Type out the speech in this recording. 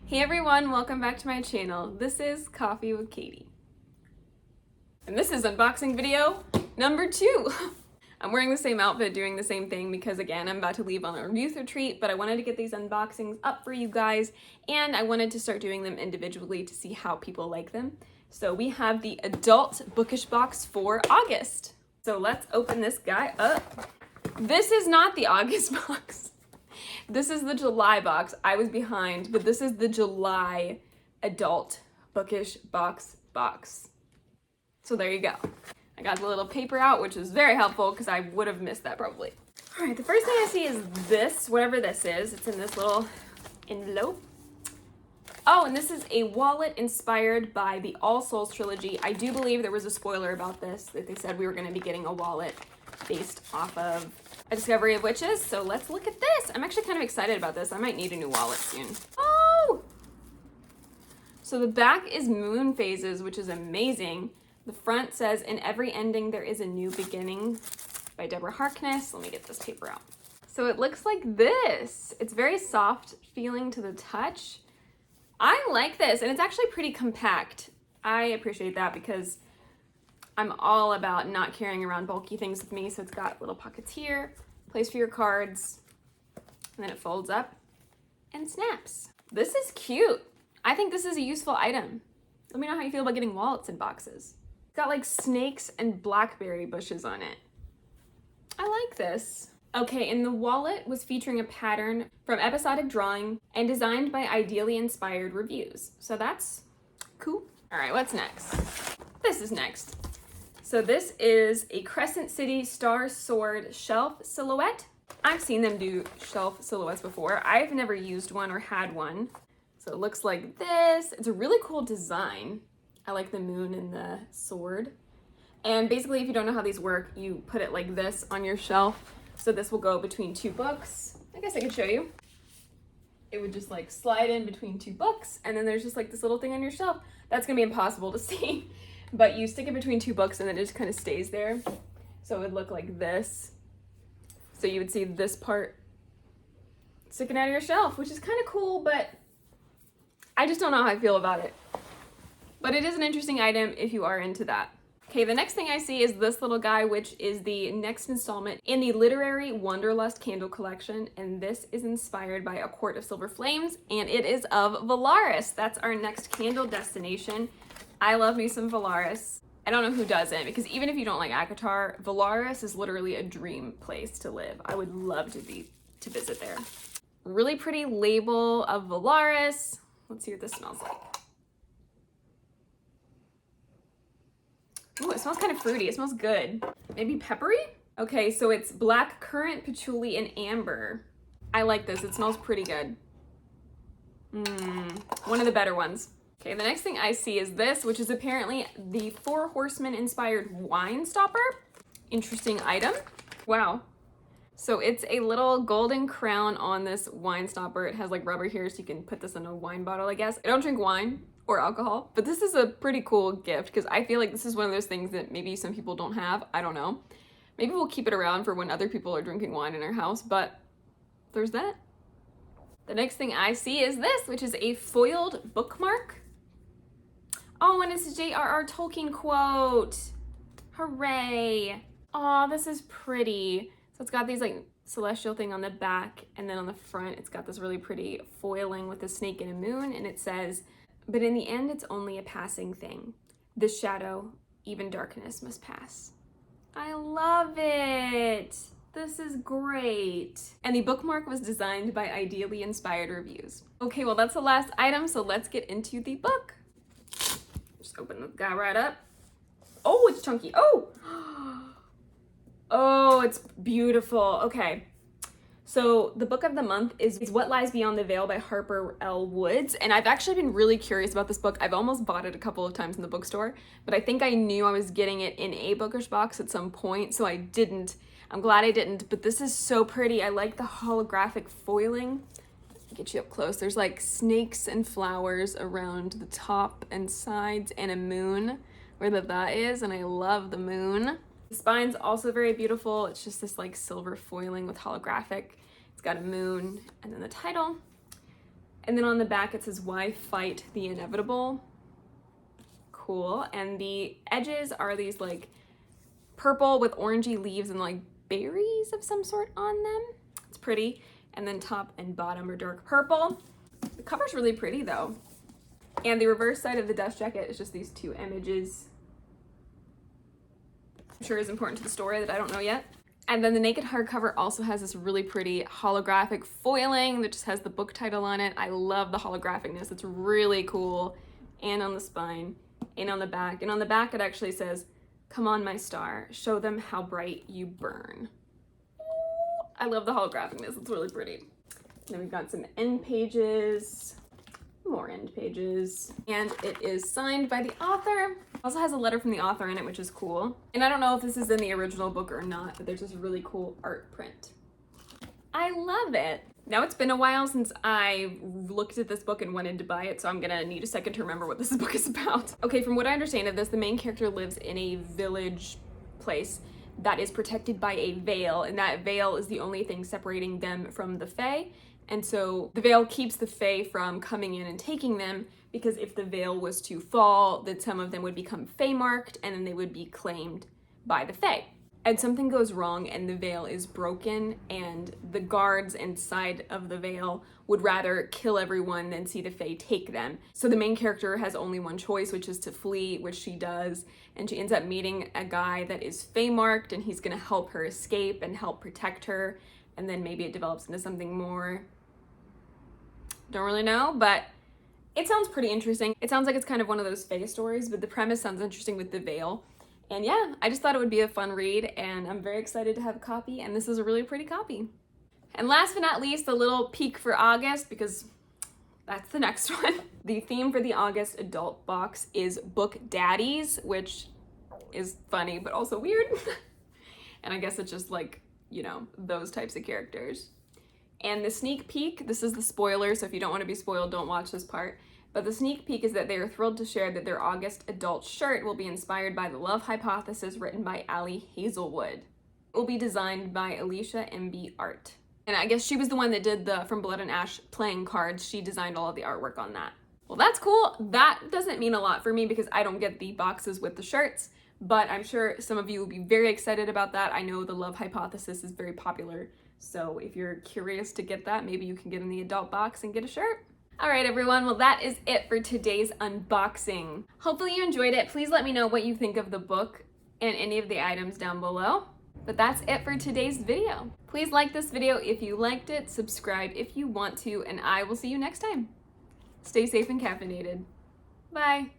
Hey everyone, welcome back to my channel. This is Coffee with Katie. And this is unboxing video number 2. I'm wearing the same outfit, doing the same thing because again, I'm about to leave on a youth retreat, but I wanted to get these unboxings up for you guys and I wanted to start doing them individually to see how people like them. So we have the adult Bookish box for August. So let's open this guy up. This is not the August box. This is the July box. I was behind, but this is the July adult Bookish box. So there you go. I got the little paper out, which is very helpful because I would have missed that probably. All right, the first thing I see is this, whatever this is. It's in this little envelope. Oh, and this is a wallet inspired by the All Souls trilogy. I do believe there was a spoiler about this, that they said we were going to be getting a wallet based off of A Discovery of Witches. So let's look at this. I'm actually kind of excited about this. I might need a new wallet soon. Oh! So the back is moon phases, which is amazing. The front says, "In every ending, there is a new beginning," by Deborah Harkness. Let me get this paper out. So it looks like this. It's very soft feeling to the touch. I like this, and it's actually pretty compact. I appreciate that because I'm all about not carrying around bulky things with me. So it's got little pockets here, place for your cards, and then it folds up and snaps. This is cute. I think this is a useful item. Let me know how you feel about getting wallets in boxes. It's got like snakes and blackberry bushes on it. I like this. Okay, and the wallet was featuring a pattern from episodic drawing and designed by ideally inspired reviews. So that's cool. All right, what's next? This is next. So this is a Crescent City Star Sword shelf silhouette. I've seen them do shelf silhouettes before. I've never used one or had one. So it looks like this. It's a really cool design. I like the moon and the sword. And basically, if you don't know how these work, you put it like this on your shelf. So this will go between 2 books. I guess I could show you. It would just like slide in between 2 books, and then there's just like this little thing on your shelf. That's gonna be impossible to see, but you stick it between 2 books and then it just kind of stays there. So it would look like this. So you would see this part sticking out of your shelf, which is kind of cool, but I just don't know how I feel about it. But it is an interesting item if you are into that. Okay, the next thing I see is this little guy, which is the next installment in the Literary Wanderlust candle collection, and this is inspired by A Court of Silver Flames, and it is of Valaris. That's our next candle destination. I love me some Valaris. I don't know who doesn't, because even if you don't like ACOTAR, Valaris is literally a dream place to live. I would love to visit there. Really pretty label of Valaris. Let's see what this smells like. Ooh, it smells kind of fruity. It smells good. Maybe peppery? Okay, so it's black currant, patchouli, and amber. I like this. It smells pretty good. One of the better ones. Okay, the next thing I see is this, which is apparently the 4 Horsemen inspired wine stopper. Interesting item. Wow. So it's a little golden crown on this wine stopper. It has like rubber here, so you can put this in a wine bottle, I guess. I don't drink wine or alcohol, but this is a pretty cool gift because I feel like this is one of those things that maybe some people don't have. I don't know. Maybe we'll keep it around for when other people are drinking wine in our house, but there's that. The next thing I see is this, which is a foiled bookmark. Oh, and it's a J.R.R. Tolkien quote. Hooray. Oh, this is pretty. So it's got these like celestial thing on the back, and then on the front, it's got this really pretty foiling with a snake and a moon, and it says, "But in the end, it's only a passing thing. The shadow, even darkness, must pass." I love it. This is great. And the bookmark was designed by ideally inspired reviews. Okay, well, that's the last item, so let's get into the book. Just open the guy right up. Oh, it's chunky. Oh! Oh, it's beautiful. Okay. So the book of the month is What Lies Beyond the Veil by Harper L. Woods. And I've actually been really curious about this book. I've almost bought it a couple of times in the bookstore, but I think I knew I was getting it in a Bookish box at some point, so I didn't. I'm glad I didn't, but this is so pretty. I like the holographic foiling. I'll get you up close. There's like snakes and flowers around the top and sides and a moon where that is, and I love the moon. The spine's also very beautiful. It's just this like silver foiling with holographic. It's got a moon and then the title. And then on the back it says, "Why fight the inevitable?" Cool. And the edges are these like purple with orangey leaves and like berries of some sort on them. It's pretty. And then top and bottom are dark purple. The cover's really pretty though. And the reverse side of the dust jacket is just these two images. I'm sure is important to the story that I don't know yet. And then the naked hardcover also has this really pretty holographic foiling that just has the book title on it. I love the holographicness. It's really cool. And on the spine, and on the back. And on the back it actually says, "Come on, my star, show them how bright you burn." I love the holographicness. It's really pretty. Then we've got some end pages, more end pages, and it is signed by the author. It also has a letter from the author in it, which is cool. And I don't know if this is in the original book or not, but there's this really cool art print. I love it. Now it's been a while since I looked at this book and wanted to buy it, so I'm gonna need a second to remember what this book is about. Okay, from what I understand of this, the main character lives in a village place that is protected by a veil, and that veil is the only thing separating them from the Fae. And so the veil keeps the Fae from coming in and taking them, because if the veil was to fall, then some of them would become Fae marked and then they would be claimed by the Fae. And something goes wrong and the veil is broken, and the guards inside of the veil would rather kill everyone than see the Fae take them. So the main character has only one choice, which is to flee, which she does. And she ends up meeting a guy that is Fae marked, and he's gonna help her escape and help protect her. And then maybe it develops into something more. Don't really know, but it sounds pretty interesting. It sounds like it's kind of one of those Fae stories, but the premise sounds interesting with the veil. And yeah, I just thought it would be a fun read, and I'm very excited to have a copy, and this is a really pretty copy. And last but not least, a little peek for August, because that's the next one. The theme for the August adult box is Book Daddies, which is funny, but also weird. And I guess it's just like, you know, those types of characters. And the sneak peek, this is the spoiler, so if you don't want to be spoiled, don't watch this part. But the sneak peek is that they are thrilled to share that their August adult shirt will be inspired by The Love Hypothesis, written by Allie Hazelwood. It will be designed by Alicia MB Art. And I guess she was the one that did the From Blood and Ash playing cards. She designed all of the artwork on that. Well, that's cool. That doesn't mean a lot for me because I don't get the boxes with the shirts, but I'm sure some of you will be very excited about that. I know The Love Hypothesis is very popular, so if you're curious to get that, maybe you can get in the adult box and get a shirt. All right, everyone, well, that is it for today's unboxing. Hopefully you enjoyed it. Please let me know what you think of the book and any of the items down below. But that's it for today's video. Please like this video if you liked it, subscribe if you want to, and I will see you next time. Stay safe and caffeinated. Bye.